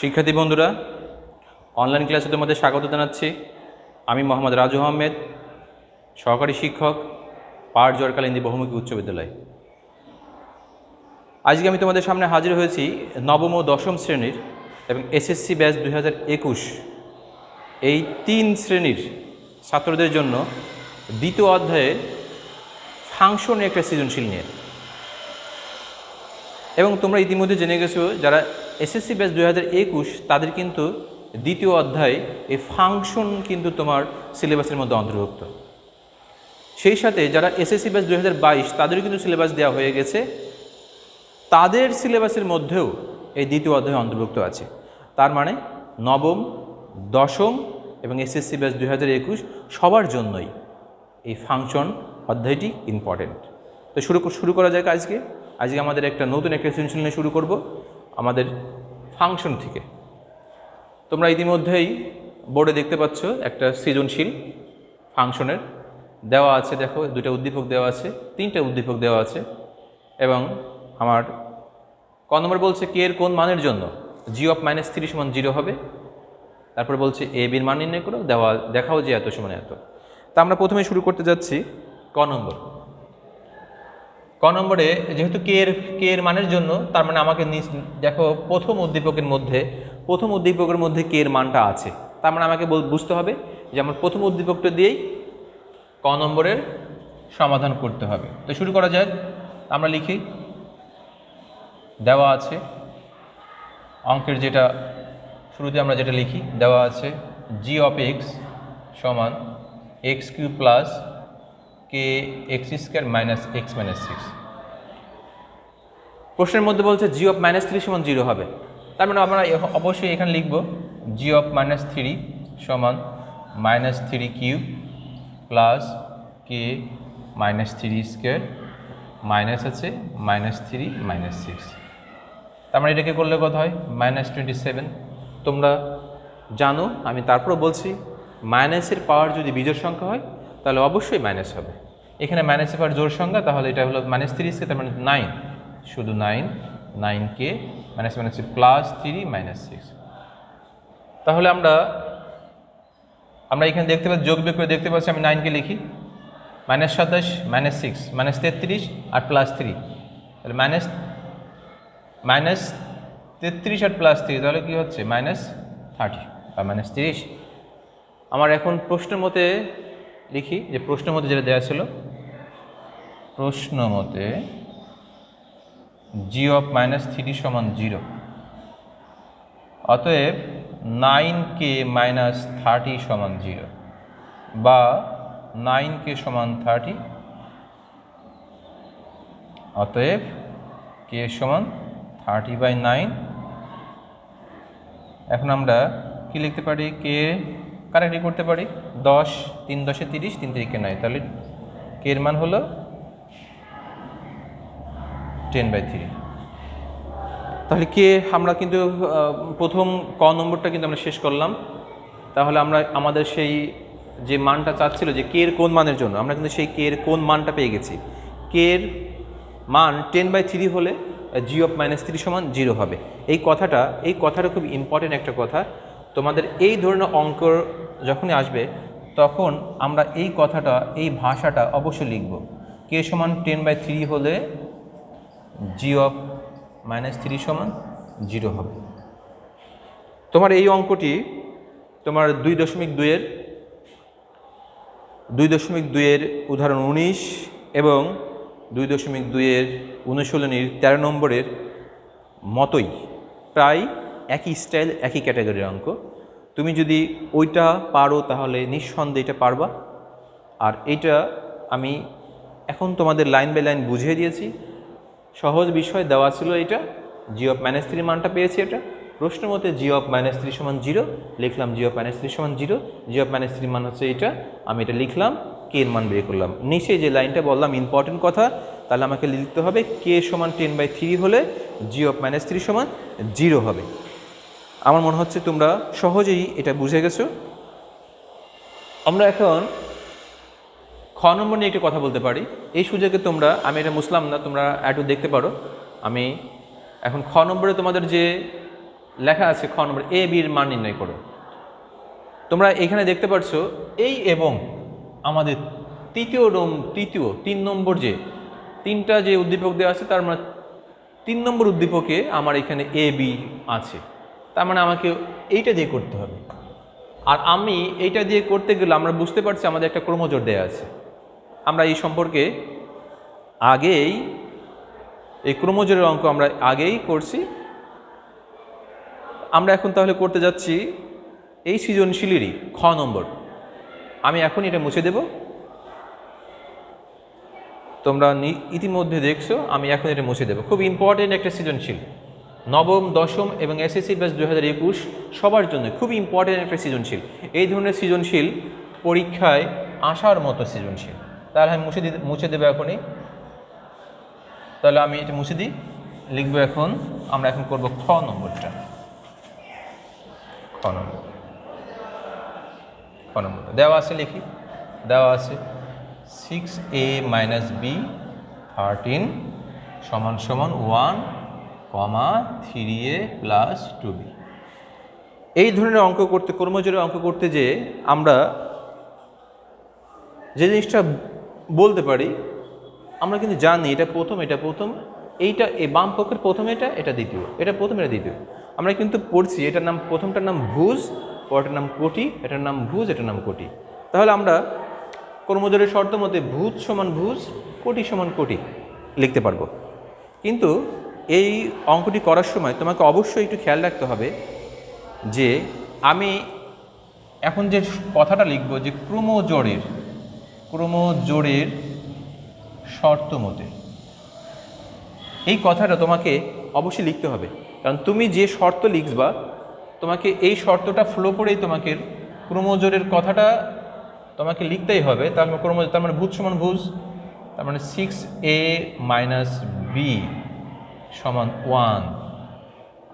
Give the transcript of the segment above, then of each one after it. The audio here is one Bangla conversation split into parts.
শিক্ষার্থী বন্ধুরা, অনলাইন ক্লাসে তোমাদের স্বাগত জানাচ্ছি। আমি মোহাম্মদ রাজু আহমেদ, সহকারী শিক্ষক, পাহাড় জরকালিন্দি বহুমুখী উচ্চ বিদ্যালয়। আজকে আমি তোমাদের সামনে হাজির হয়েছি নবম ও দশম শ্রেণীর এবং এসএসসি ব্যাচ 2021 এই 3 শ্রেণীর ছাত্রদের জন্য দ্বিতীয় অধ্যায়ের ফাংশন একটা সৃজনশীল নিয়ে। এবং তোমরা ইতিমধ্যে জেনে গেছো যারা এসএসসি ব্যাচ 2021 তাদের কিন্তু দ্বিতীয় অধ্যায় এই ফাংশন কিন্তু তোমার সিলেবাসের মধ্যে অন্তর্ভুক্ত। সেই সাথে যারা এসএসসি ব্যাচ 2022 তাদেরও কিন্তু সিলেবাস দেওয়া হয়ে গেছে, তাদের সিলেবাসের মধ্যেও এই দ্বিতীয় অধ্যায় অন্তর্ভুক্ত আছে। তার মানে নবম, দশম এবং এসএসসি ব্যাচ 2021 সবার জন্যই এই ফাংশন অধ্যায়টি ইম্পর্টেন্ট। তো শুরু করা যাক। আজকে আমাদের একটা নতুন একটা সৃজনশীল নিয়ে শুরু করব আমাদের ফাংশন থেকে। তোমরা ইতিমধ্যেই বোর্ডে দেখতে পাচ্ছ একটা সৃজনশীল ফাংশনের দেওয়া আছে। দেখো, 2টা উদ্দীপক দেওয়া আছে, 3টে উদ্দীপক দেওয়া আছে এবং আমার ক নম্বর বলছে কে এর কোন মানের জন্য g(-3 = 0 হবে। তারপর বলছে এ বির মান নির্ণয় করো, দেখাও যে এত সমান এত। তা আমরা প্রথমে শুরু করতে যাচ্ছি ক নম্বরে। যেহেতু কে এর মানের জন্য, তার মানে আমাকে দেখো প্রথম উদ্দীপকের মধ্যে কে এর মানটা আছে। তার মানে আমাকে বুঝতে হবে যে আমার প্রথম উদ্দীপকটা দিয়েই ক নম্বরের সমাধান করতে হবে। তো শুরু করা যাক। আমরা লিখি, দেওয়া আছে অঙ্কের যেটা শুরুতে আমরা যেটা লিখি, দেওয়া আছে g(x) = x³ + kx² - x - 6। প্রশ্নের মধ্যে বলছে g(-3) = 0 হবে। তার মানে আমরা অবশ্যই এখানে লিখব g(-3) = -3³ + k - 3² মাইনাস আছে -3 - 6। তার মানে এটাকে করলে কত হয়? -27। তোমরা জানো, আমি তারপরে বলছি, মাইনাসের পাওয়ার যদি বিজোড় সংখ্যা হয় তাহলে অবশ্যই মাইনাস হবে। এখানে মাইনাসের পাওয়ার জোড় সংখ্যা, তাহলে এটা হলো -30, তার মানে 9, শুধু 9k -3 - 6। তাহলে আমরা এখানে দেখতে পাচ্ছি, যোগ বিয়োগ করে দেখতে পাচ্ছি, আমি 9কে লিখি, -27 - 6 -33 আর +3, তাহলে -33 আর +3, তাহলে কী হচ্ছে? -30 বা -30। আমার এখন প্রশ্নের মতে লিখি, যে প্রশ্নের মধ্যে যেটা দেওয়া ছিল, প্রশ্ন মতে g(-3) = 0, অতএব 9k - 30 = 0 বা 9k = 30, অতএব k = 30/9। এখন আমরা কি লিখতে পারি? কে কারেক্টলি করতে পারি, 10, 3 × 10 = 30, 3 × 3 = 9, তাহলে কে এর মান হলো 10/3। তাহলে কে আমরা কিন্তু প্রথম ক নম্বরটা কিন্তু আমরা শেষ করলাম। তাহলে আমরা আমাদের সেই যে মানটা চাচ্ছিল যে কে এর কোন মানের জন্য, আমরা কিন্তু সেই কে এর কোন মানটা পেয়ে গেছি। কে এর মান 10/3 হলে g(-3) = 0 হবে। এই কথাটা খুব ইম্পর্টেন্ট একটা কথা। তোমাদের এই ধরনের অঙ্ক যখনই আসবে তখন আমরা এই কথাটা, এই ভাষাটা অবশ্যই লিখব। কে = 10/3 হলে g(-3) = 0 হবে। তোমার এই অঙ্কটি তোমার 2.2 এর উদাহরণ 19 এবং 2.2 এর অনুশীলনীর 13 নম্বরের মতোই, প্রায় একই স্টাইল, একই ক্যাটাগরির অঙ্ক। তুমি যদি ওইটা পারো তাহলে নিঃসন্দেহে এটা পারবা। আর এইটা আমি এখন তোমাদের লাইন বাই লাইন বুঝিয়ে দিয়েছি। সহজ বিষয় দেওয়া ছিল, এটা g(-3) মানটা পেয়েছি। এটা প্রশ্ন মতে g(-3) = 0, লিখলাম g(-3) = 0, g(-3) মান হচ্ছে এটা, আমি এটা লিখলাম, কে এর মান বের করলাম। নিচে যে লাইনটা বললাম ইম্পর্টেন্ট কথা, তাহলে আমাকে লিখতে হবে কে = 10/3 হলে g(-3) = 0 হবে। আমার মনে হচ্ছে তোমরা সহজেই এটা বুঝে গেছো। আমরা এখন খ নম্বর নিয়ে একটু কথা বলতে পারি। এই সুযোগে তোমরা, আমি এটা মুছলাম না, তোমরা একটু দেখতে পারো। আমি এখন খ নম্বরে তোমাদের যে লেখা আছে খ নম্বর এ বির মান নির্ণয় করো। তোমরা এখানে দেখতে পাচ্ছ এই এবং আমাদের তৃতীয় 3 নম্বর যে তিনটা যে উদ্দীপক দেওয়া আছে তার মানে 3 নম্বর উদ্দীপকে আমার এখানে এ বি আছে, তার মানে আমাকে এইটা দিয়ে করতে হবে। আর আমি এইটা দিয়ে করতে গেলে আমরা বুঝতে পারছি আমাদের একটা ক্রমজোড় দেওয়া আছে। আমরা এই সম্পর্কে আগেই এই ক্রমজোড়ের অঙ্ক আমরা আগেই করছি। আমরা এখন তাহলে করতে যাচ্ছি এই সৃজনশীলেরই খ নম্বর। আমি এখন এটা মুছে দেব। তোমরা ইতিমধ্যে দেখছো আমি এখন এটা মুছে দেব। খুব ইম্পর্টেন্ট একটা সৃজনশীল, নবম, দশম এবং এসএসসি ব্যাচ 2021 সবার জন্য খুব ইম্পর্টেন্ট একটা সৃজনশীল। এই ধরনের সৃজনশীল পরীক্ষায় আসার মতো সৃজনশীল। তাহলে আমি মুছে দেবো এখনই। তাহলে আমি এটা মুছে দিই, লিখবো এখন। আমরা এখন করব খ নম্বরটা। খ নম্বরটা দেওয়া আছে, লিখি। দেওয়া আছে 6a - b 13 = 1, 3a + 2b। এই ধরনের অঙ্ক করতে, ক্রমজোড়ের অঙ্ক করতে যে আমরা যে জিনিসটা বলতে পারি, আমরা কিন্তু জানি এটা প্রথম, এইটা এই বাম পক্ষের প্রথম, এটা দ্বিতীয়, এটা প্রথম, এটা দ্বিতীয়। আমরা কিন্তু পড়ছি এটার নাম, প্রথমটার নাম ভুজ, পরটার নাম কোটি, এটার নাম ভুজ, এটার নাম কোটি। তাহলে আমরা ক্রমজোড়ের শর্ত মতে ভুজ সমান ভুজ, কোটি সমান কোটি লিখতে পারবো। কিন্তু এই অঙ্কটি করার সময় তোমাকে অবশ্যই একটু খেয়াল রাখতে হবে যে আমি এখন যে কথাটা লিখব যে ক্রমজোড়ের শর্ত মতে, এই কথাটা তোমাকে অবশ্যই লিখতে হবে। কারণ তুমি যে শর্ত লিখবা তোমাকে এই শর্তটা ফ্লো করেই তোমাকে ক্রমজোড়ের কথাটা তোমাকে লিখতেই হবে। তার মানে ভুজ সমান ভুজ, তার মানে 6a - b = 1,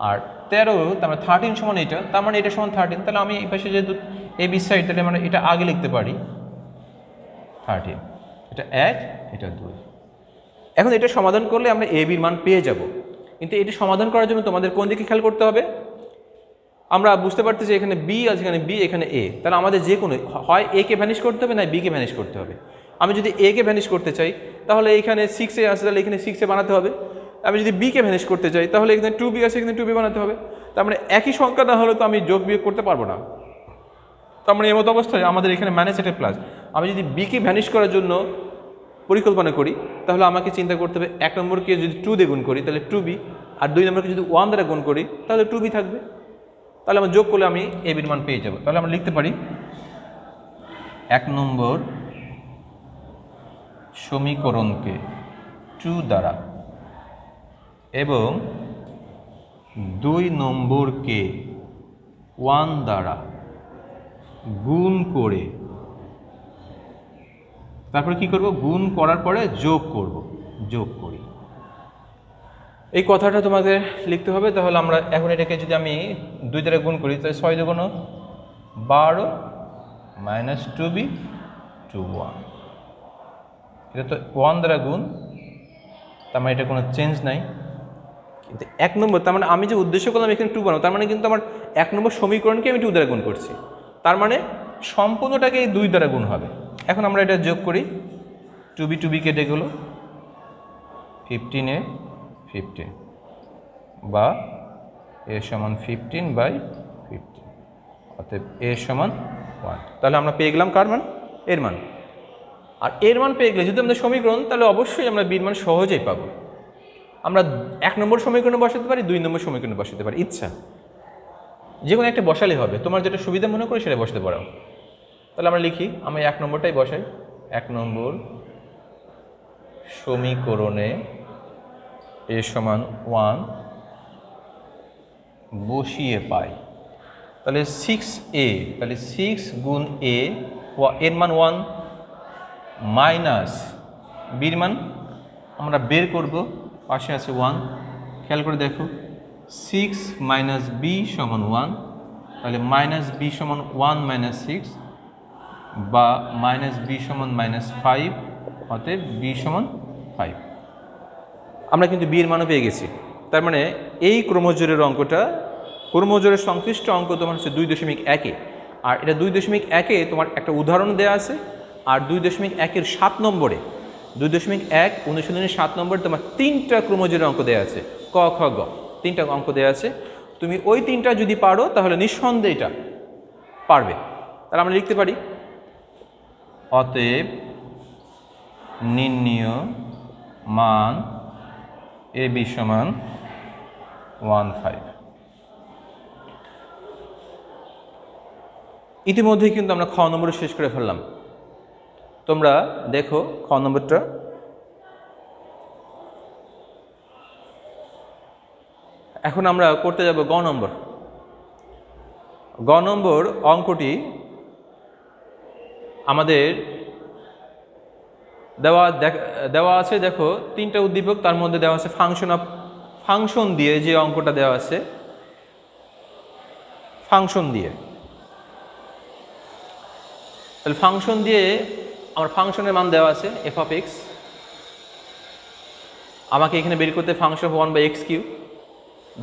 আর 13, তার মানে 13 সমান এটা, তার মানে এটা সমান 13। তাহলে আমি এই পাশে যেহেতু এ বি সাইড, তাহলে মানে এটা আগে লিখতে পারি 13, এটা 1, এটা 2। এখন এটা সমাধান করলে আমরা এ বির মান পেয়ে যাব। কিন্তু এটি সমাধান করার জন্য তোমাদের কোন দিকে খেয়াল করতে হবে? আমরা বুঝতে পারতেছি এখানে বি আছে, এখানে বি, এখানে এ। তাহলে আমাদের যে কোনো হয় এ কে ভ্যানিশ করতে হবে, না বি কে ভ্যানিশ করতে হবে। আমি যদি এ কে ভ্যানিশ করতে চাই তাহলে এখানে 6a আছে, তাহলে এখানে 6a বানাতে হবে। আমি যদি বি কে ভ্যানিশ করতে চাই তাহলে এখানে 2b আছে, এখানে 2b বানাতে হবে। তার মানে একই সংখ্যা না হলে তো আমি যোগ বিয়োগ করতে পারবো না। তার মানে এমতো অবস্থায় আমাদের এখানে মাইনাস এটা প্লাস। আমি যদি বি কে ভ্যানিশ করার জন্য পরিকল্পনা করি তাহলে আমাকে চিন্তা করতে হবে 1 নম্বরকে যদি 2 দিয়ে গুণ করি তাহলে 2b, আর 2 নম্বরকে যদি 1 দ্বারা গুণ করি তাহলে 2b থাকবে। তাহলে আমরা যোগ করলে আমি এ বির মান পেয়ে যাব। তাহলে আমরা লিখতে পারি 1 নম্বর সমীকরণকে 2 দ্বারা এবং 2 নম্বরকে 1 দ্বারা গুণ করে তারপরে কি করব? গুণ করার পরে যোগ করি। এই কথাটা তোমাদের লিখতে হবে। তাহলে আমরা এখন এটাকে যদি আমি 2 দ্বারা গুণ করি তাহলে 6 দুগুণ 12 - 2b = 1। এটা তো 1 দ্বারা গুণ, তার মানে এটা কোনো চেঞ্জ নাই। কিন্তু 1 নম্বর, তার মানে আমি যে উদ্দেশ্য করলাম এখানে 2 বানাবো, তার মানে কিন্তু আমার 1 নম্বর সমীকরণকে আমি 2 দ্বারা গুণ করছি। তার মানে সম্পূর্ণটাকে এই 2 দ্বারা গুণ হবে। এখন আমরা এটা যোগ করি, 2b কেটে গেল, 15 - 15 বা a = 15/15, অতএব a = 1। তাহলে আমরা পেয়ে গেলাম কার মান? এর মান। আর এর মান পেয়ে গেলে যদি আমাদের সমীকরণ, তাহলে অবশ্যই আমরা বির মান সহজেই পাবো। আমরা 1 নম্বর সমীকরণে বসাতে পারি, 2 নম্বর সমীকরণে বসাতে পারি, ইচ্ছা যে কোনো একটা বসালে হবে। তোমার যেটা সুবিধা মনে করে সেটা বসাতে পারো। তাহলে আমরা লিখি, আমি 1 নম্বরটাই বসাই। 1 নম্বর সমীকরণে a = 1 বসিয়ে পাই। তাহলে 6a, তাহলে 6 গুণ a, এর মান 1 মাইনাস বির মান আমরা বের করব, পাশে আছে 1। খেয়াল করে দেখো, 6 - b = 1, তাহলে -b = 1 - 6 বা -b = -5, অতএব b = 5। আমরা কিন্তু b এর মানও পেয়ে গেছি। তার মানে এই ক্রমজোড়ের অঙ্কটা ক্রমজোড়ের সংশ্লিষ্ট অঙ্ক তোমার হচ্ছে 2.1-এ, আর এটা 2.1-এ তোমার একটা উদাহরণ দেওয়া আছে, আর 2.1-এর 7 নম্বরে 2.1 অনুশীলনের 7 নম্বরে তোমার 3টা ক্রমজোড়ের অঙ্ক দেওয়া আছে, ক খ গ 3টা অঙ্ক দেওয়া আছে। তুমি ওই 3টা যদি পারো তাহলে নিঃসন্দেহে এটা পারবে। তাহলে আমরা লিখতে পারি অতএব নির্ণীয় মান এ বি সমান 1/5। ইতিমধ্যে কিন্তু আমরা খ নম্বরে শেষ করে ফেললাম। তোমরা দেখো খ নম্বরটা, এখন আমরা করতে যাব গ নম্বর। গ নম্বর অঙ্কটি আমাদের দেওয়া আছে, দেখো 3টা উদ্দীপক, তার মধ্যে দেওয়া আছে ফাংশন দিয়ে যে অঙ্কটা দেওয়া আছে, ফাংশন দিয়ে। তাহলে ফাংশন দিয়ে আমার ফাংশনের মান দেওয়া আছে f(x), আমাকে এখানে বের করতে ফাংশন অফ 1/x3,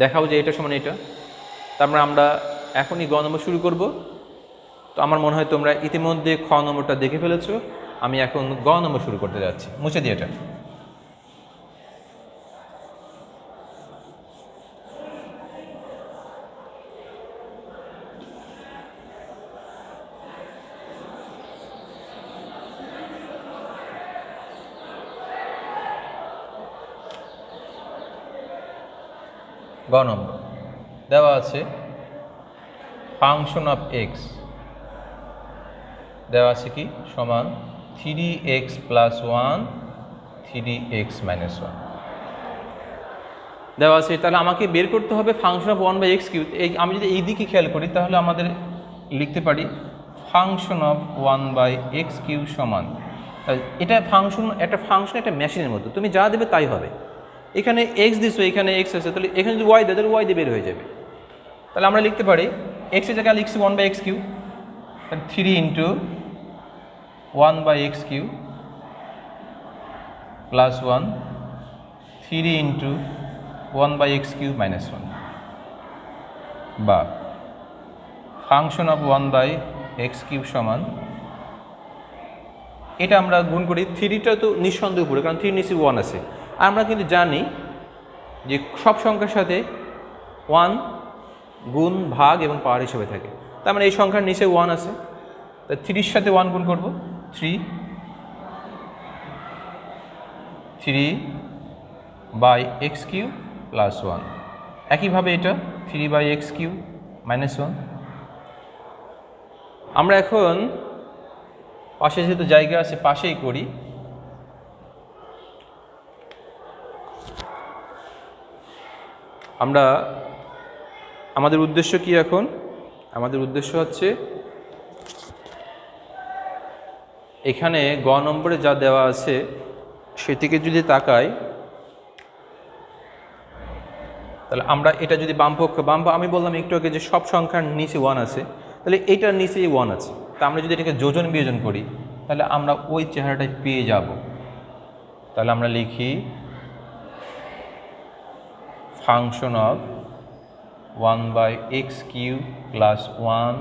দেখাও যে এটা সমান এটা। তারপরে আমরা এখনই গ নম্বর শুরু করব। তো আমার মনে হয় তোমরা ইতিমধ্যে খ নম্বরটা দেখে ফেলেছো, আমি এখন গ নম্বর শুরু করতে যাচ্ছি। মুছে দিই এটা। গ নম্বর দেওয়া আছে ফাংশন অফ এক্স, দেওয়া আছে কি সমান 3x + 1 3x - 1 দেওয়া আছে। তাহলে আমাকে বের করতে হবে ফাংশন অফ 1/x3। আমি যদি এই দিকে খেয়াল করি তাহলে আমাদের লিখতে পারি ফাংশন অফ 1/x3 সমান, এটা একটা ফাংশন একটা মেশিনের মতো, তুমি যা দেবে তাই হবে। এখানে x দিছো, এখানে x আছে, তাহলে এখানে যদি y দেয় তাহলে y দিয়ে বের হয়ে যাবে। তাহলে আমরা লিখতে পারি x এর জায়গায় লিখছি 1/x3, 3 × 1/x3 + 1 3 × 1/x3 - 1, বা ফাংশন অফ 1/x3 সমান, এটা আমরা গুণ করি 3টা তো নিঃসন্দেহ উপরে, কারণ 3 নিচে 1 আছে। আর আমরা কিন্তু জানি যে সব সংখ্যার সাথে 1 গুণ ভাগ এবং পাওয়ার হিসেবে থাকে। তার মানে এই সংখ্যার নিচে 1 আছে, তাই 3-র সাথে 1 গুণ করব, 3/x3 + 1। একইভাবে এটা 3/x3 - 1। আমরা এখন পাশে যেহেতু জায়গা আছে পাশেই করি। আমাদের উদ্দেশ্য কি এখন? আমাদের উদ্দেশ্য হচ্ছে এখানে গ নম্বরে যা দেওয়া আছে সেটিকে যদি তাকাই, তাহলে আমরা এটা যদি আমি বললাম একটু আগে যে সব সংখ্যার নিচে 1 আছে, তাহলে এইটার নিচেই 1 আছে। তা আমরা যদি এটাকে যোজন বিয়োজন করি তাহলে আমরা ওই চেহারাটাই পেয়ে যাব। তাহলে আমরা লিখি function of 1/x3 + 1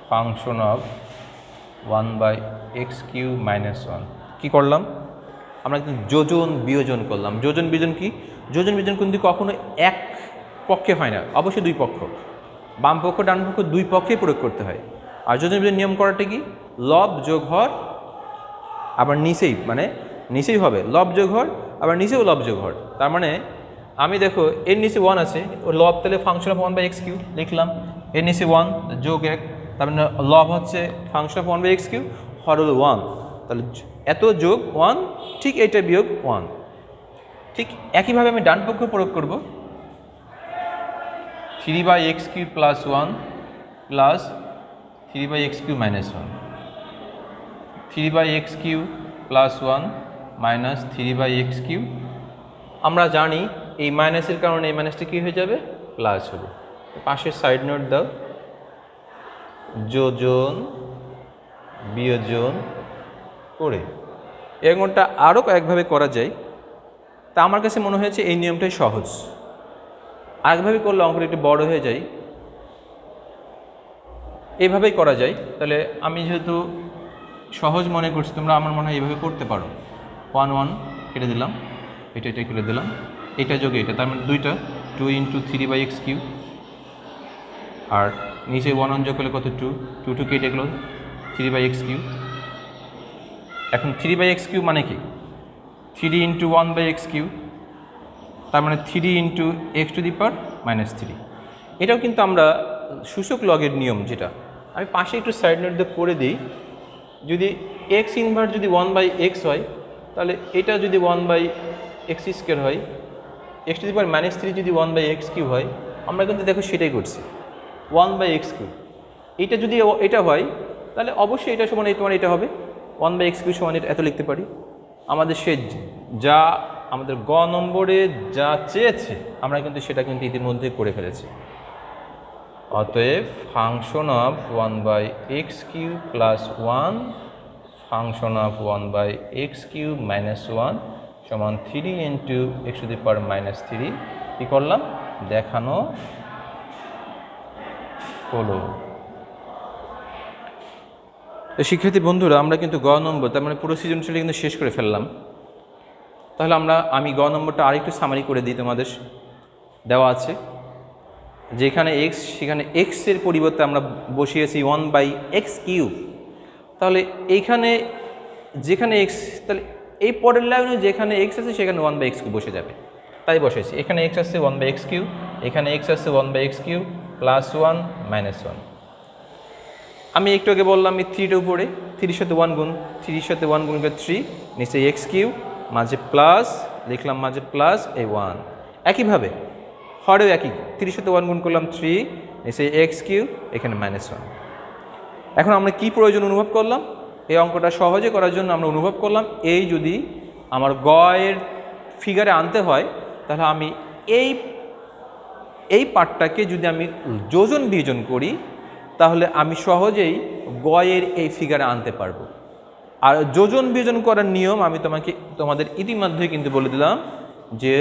function of 1/x3 - 1। কী করলাম আমরা? কিন্তু যোজন বিয়োজন করলাম। যোজন বিয়োজন কি? যোজন বিয়োজন কিন্তু কখনো এক পক্ষে হয় না, অবশ্যই দুই পক্ষ, বাম পক্ষ ডান পক্ষ দুই পক্ষে প্রয়োগ করতে হয়। আর যোজন বিয়োজন নিয়ম করাটা কি? লব যোগ হর, আবার নিচেই হবে লব যোগ হর, আবার নিচেও লব যোগ হর। তার মানে আমি দেখো এর নিচে 1 আছে, ও লব, তাহলে ফাংশন অফ 1/x3 লিখলাম, এর নিচে 1 যোগ 1, তার মানে লব হচ্ছে ফাংশন অফ 1/x3, হর হলো 1, তাহলে এত যোগ 1, ঠিক এইটা বিয়োগ 1। ঠিক একইভাবে আমি ডান পক্ষ প্রয়োগ করব, 3/x3 + 1 + 3/x3 - 1, 3/x3 + 1 - 3/x3। আমরা জানি এই মাইনাসের কারণে এই মাইনাসটা কী হয়ে যাবে? প্লাস হবে। পাশের সাইড নোট দাও, যোজন বিয়োজন করে। এই অঙ্কটা আরও কয়েকভাবে করা যায়, তা আমার কাছে মনে হয়েছে এই নিয়মটাই সহজ। আরেকভাবে করলে অঙ্কটা একটু বড় হয়ে যায়, এইভাবেই করা যায়। তাহলে আমি যেহেতু সহজ মনে করছি, তোমরা আমার মনে হয় এইভাবে করতে পারো। 1 1 কেটে দিলাম, এটা কেটে দিলাম, এটা যোগে এটা, তার মানে দুইটা 2 × 3/x³, আর নিচে 1 1 যোগ করলে কত 2 2 2 কেটে গেল 3/x³। এখন 3/x³ মানে কি 3 × 1/x³, তার মানে 3 × x⁻³ এটাও কিন্তু আমরা সূচক লগের নিয়ম, যেটা আমি পাশে একটু সাইড নোট দিয়ে করে দিই। যদি x ইনভার্স যদি 1/x হয়, তাহলে এটা যদি 1/x² হয়, x⁻³ যদি 1/x³ হয়, আমরা কিন্তু দেখো সেটাই করছি 1/x³। এটা যদি এটা হয়, তাহলে অবশ্যই এটা সমান তোমার এটা হবে 1/x³ সমান এটা, এত লিখতে পারি। আমাদের সে যা আমাদের গ নম্বরে যা চেয়েছে আমরা কিন্তু সেটা কিন্তু ইতিমধ্যে করে ফেলেছি। অতএব function of 1/x³ + 1 function of 1/x³ - 1 সমান 3 × x⁻³ কী করলাম দেখানো হলো। তো শিক্ষার্থী বন্ধুরা, আমরা কিন্তু গ নম্বর, তার মানে পুরো সৃজনশীল কিন্তু শেষ করে ফেললাম। তাহলে আমি গ নম্বরটা আরেকটু সামারি করে দিই। তোমাদের দেওয়া আছে যেখানে x, সেখানে x এর পরিবর্তে আমরা বসিয়েছি 1/x³। তাহলে এইখানে যেখানে x, তাহলে এই পরের লাইনে যেখানে x আছে সেখানে 1/x³ বসে যাবে, তাই বসেছি। এখানে x আছে 1/x³, এখানে x আছে 1/x³ + 1 - 1। আমি একটু আগে বললাম এই 3টা উপরে 3-এর সাথে 1 গুণ, 3-এর সাথে 1 গুণ করে 3, নিচে x³ মাঝে প্লাস লিখলাম, মাঝে প্লাস এই 1। একইভাবে হরেও একই, 3-এর সাথে 1 গুণ করলাম 3, নিচে x³, এখানে -1। এখন আমরা কি প্রয়োজন অনুভব করলাম, এই অঙ্কটা সহজে করার জন্য আমরা অনুভব করলাম এই যদি আমার গ এর ফিগারে আনতে হয়, তাহলে আমি এই পার্টটাকে যদি আমি যোজন বিয়োজন করি, তাহলে আমি সহজেই গ এর এই ফিগারে আনতে পারবো। আর যোজন বিয়োজন করার নিয়ম আমি তোমাদের ইতিমধ্যে কিন্তু বলে দিলাম যে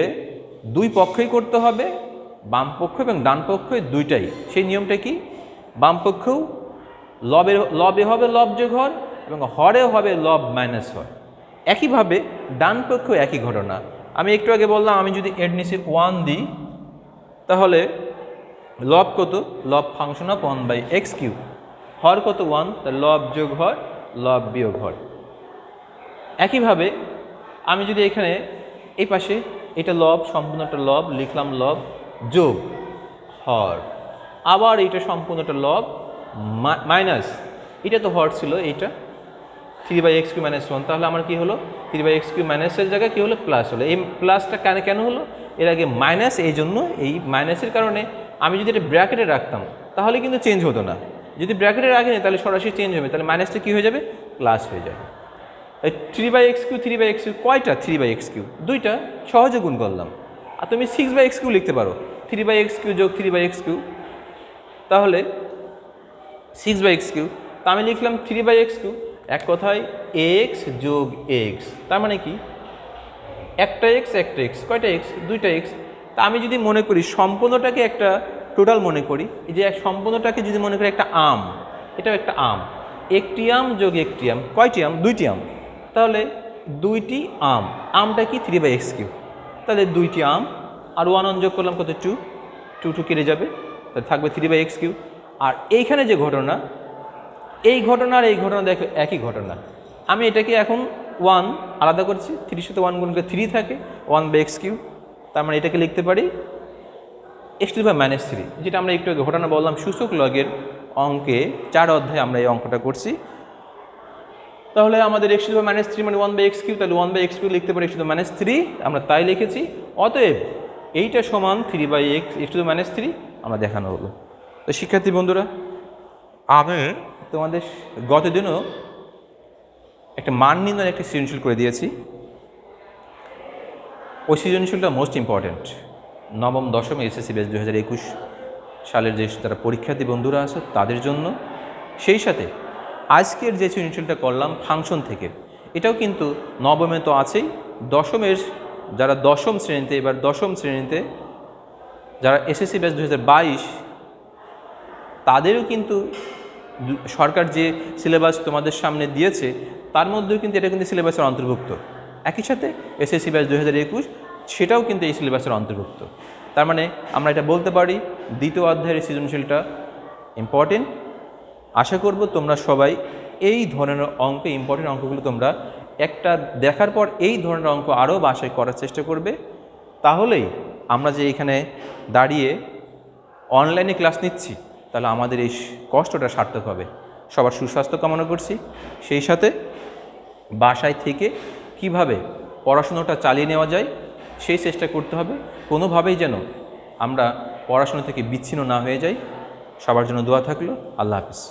দুই পক্ষই করতে হবে, বাম পক্ষ এবং ডান পক্ষ দুইটাই। সেই নিয়মটা কি, বাম পক্ষেও লবে হবে লব যোগ হর এবং হরে হবে লব মাইনাস হর। একইভাবে ডান পক্ষেও একই ঘটনা। আমি একটু আগে বললাম আমি যদি এর নিচে 1 দিই, তাহলে লব কত, লব ফাংশন অফ 1/x³, হর কত 1, তাহলে লব যোগ হর লব বিয়োগ হর। একইভাবে আমি যদি এখানে এই পাশে এটা লব, সম্পূর্ণটা লব, লিখলাম লব যোগ হর, আবার এটা সম্পূর্ণটা লব মাইনাস, এটা তো হর ছিল, এইটা 3/x³ - 1, তাহলে আমার কি হলো 3/x³ মাইনাসের জায়গায় কি হলো প্লাস হলো। এই প্লাসটা কেন হলো, এর আগে মাইনাস, এই জন্য এই মাইনাসের কারণে আমি যদি এটা ব্র্যাকেটে রাখতাম তাহলে কিন্তু চেঞ্জ হতো না। যদি ব্র্যাকেটে রাখিনি তাহলে সরাসরি চেঞ্জ হবে, তাহলে মাইনাসটা কী হয়ে যাবে প্লাস হয়ে যাবে। 3/x³ কয়টা 3/x³ দুইটা, সহজে গুণ করলাম। আর তুমি 6/x³ লিখতে পারো, 3/x³ যোগ 3/x³, তাহলে 6/x³। তা আমি লিখলাম 3/x³, এক কথায় x যোগ x, তার মানে কি একটা x কয়টা x, দুইটা x। তা আমি যদি মনে করি সম্পূর্ণটাকে একটা টোটাল মনে করি, এই যে সম্পূর্ণটাকে যদি মনে করি একটা আম, এটাও একটা আম, একটি আম যোগ একটি আম, কয়টি আম, দুইটি আম, তাহলে দুইটি আম, আমটা কি 3/x³, তাহলে দুইটি আম, আর 1 যোগ করলাম কত 2, 2 কেটে যাবে, তাহলে থাকবে 3/x³। আর এইখানে যে ঘটনা, এই ঘটনা আর এই ঘটনা দেখো একই ঘটনা। আমি এটাকে এখন 1 আলাদা করছি, 3-এর সাথে 1 গুণ করে 3 থাকে 1/x³, তার মানে এটাকে লিখতে পারি x⁻³ যেটা আমরা একটু ঘটনা বললাম সূচক লগের অঙ্কে 4 অধ্যায়ে আমরা এই অঙ্কটা করছি। তাহলে আমাদের x⁻³ মানে 1/x³, তাহলে 1/x³ লিখতে পারি x⁻³ আমরা তাই লিখেছি। অতএব এইটা সমান 3/x⁻³ আমরা দেখানো হলো। তো শিক্ষার্থী বন্ধুরা, আমি তোমাদের গত দিনও একটা মান নির্ণয়ের একটা সৃজনশীল করে দিয়েছি। ওই সৃজনশীলটা মোস্ট ইম্পর্ট্যান্ট নবম দশম এসএসসি ব্যাচ 2021 সালের যে যারা পরীক্ষার্থী বন্ধুরা আছে তাদের জন্য। সেই সাথে আজকের যে সৃজনশীলটা করলাম ফাংশন থেকে, এটাও কিন্তু নবমে তো আছেই, দশমের যারা দশম শ্রেণীতে, এবার দশম শ্রেণীতে যারা এসএসসি ব্যাচ 2022 তাদেরও কিন্তু সরকার যে সিলেবাস তোমাদের সামনে দিয়েছে তার মধ্যেও কিন্তু এটা কিন্তু সিলেবাসের অন্তর্ভুক্ত। একই সাথে এসএসসি ব্যাচ 2021 সেটাও কিন্তু এই সিলেবাসের অন্তর্ভুক্ত। তার মানে আমরা এটা বলতে পারি দ্বিতীয় অধ্যায়ের সৃজনশীলটা ইম্পর্টেন্ট। আশা করব তোমরা সবাই এই ধরনের অঙ্ক, ইম্পর্টেন্ট অঙ্কগুলো তোমরা একটা দেখার পর এই ধরনের অঙ্ক আরও বাসায় করার চেষ্টা করবে। তাহলেই আমরা যে এখানে দাঁড়িয়ে অনলাইনে ক্লাস নিচ্ছি তাহলে আমাদের এই কষ্টটা সার্থক হবে। সবার সুস্বাস্থ্য কামনা করছি। সেই সাথে বাসায় থেকে কিভাবে পড়াশুনোটা চালিয়ে নেওয়া যায় সেই চেষ্টা করতে হবে, কোনোভাবেই যেন আমরা পড়াশুনো থেকে বিচ্ছিন্ন না হয়ে যাই। সবার জন্য দোয়া থাকলো। আল্লাহ হাফিজ।